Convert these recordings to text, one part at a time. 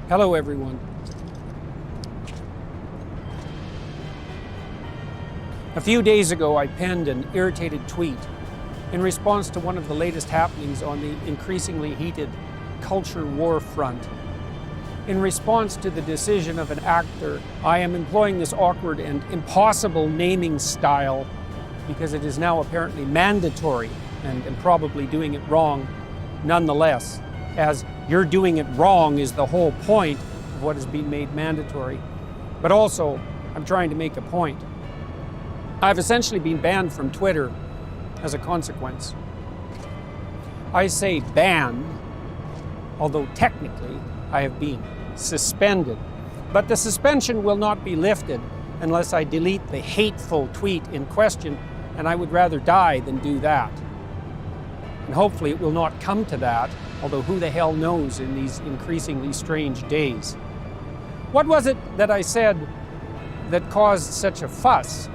Hello, everyone. A few days ago, I penned an irritated tweet in response to one of the latest happenings on the increasingly heated culture war front. In response to the decision of an actor, I am employing this awkward and impossible naming style because it is now apparently mandatory and am probably doing it wrong nonetheless, as you're doing it wrong is the whole point of what is being made mandatory. But also, I'm trying to make a point. I've essentially been banned from Twitter as a consequence. I say banned, although technically I have been suspended. But the suspension will not be lifted unless I delete the hateful tweet in question, and I would rather die than do that. And hopefully it will not come to that, although who the hell knows in these increasingly strange days. What was it that I said that caused such a fuss?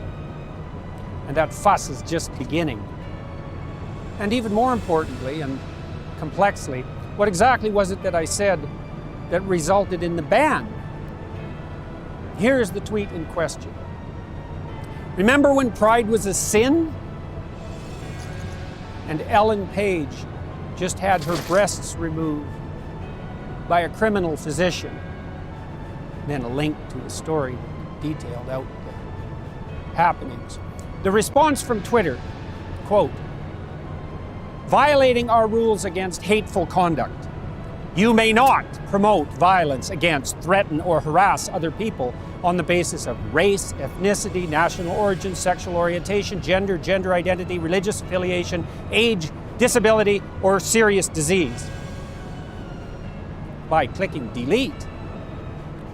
And that fuss is just beginning. And even more importantly and complexly, what exactly was it that I said that resulted in the ban? Here's the tweet in question. Remember when pride was a sin? And Ellen Page just had her breasts removed by a criminal physician. Then a link to a story that detailed out the happenings. The response from Twitter, quote, violating our rules against hateful conduct. You may not promote violence against, threaten, or harass other people on the basis of race, ethnicity, national origin, sexual orientation, gender, gender identity, religious affiliation, age, disability, or serious disease. By clicking delete,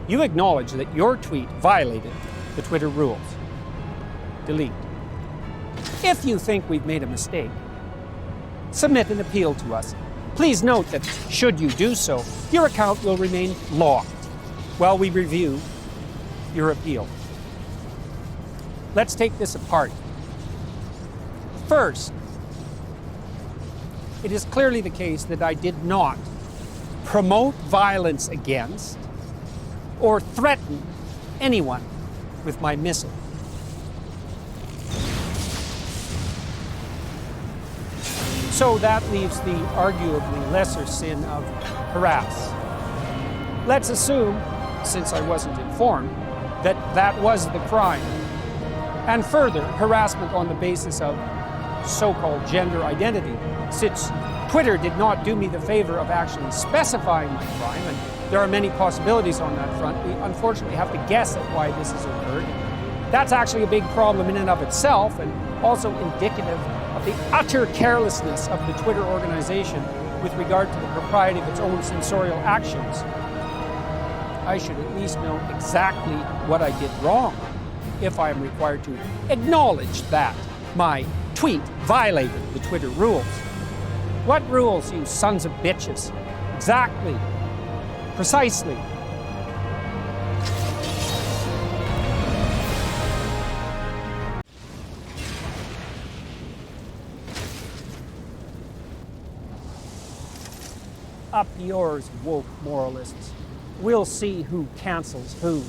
you acknowledge that your tweet violated the Twitter rules. Delete. If you think we've made a mistake, submit an appeal to us. Please note that should you do so, your account will remain locked while we review your appeal. Let's take this apart. First, it is clearly the case that I did not promote violence against or threaten anyone with my missive. So that leaves the arguably lesser sin of harass. Let's assume, since I wasn't informed, that that was the crime. And further, harassment on the basis of so-called gender identity, since Twitter did not do me the favor of actually specifying my crime, and there are many possibilities on that front. We unfortunately have to guess at why this has occurred. That's actually a big problem in and of itself, and also indicative of the utter carelessness of the Twitter organization with regard to the propriety of its own censorial actions. I should at least know exactly what I did wrong if I am required to acknowledge that my tweet violated the Twitter rules. What rules, you sons of bitches? Exactly. Precisely. Up yours, woke moralists. We'll see who cancels who.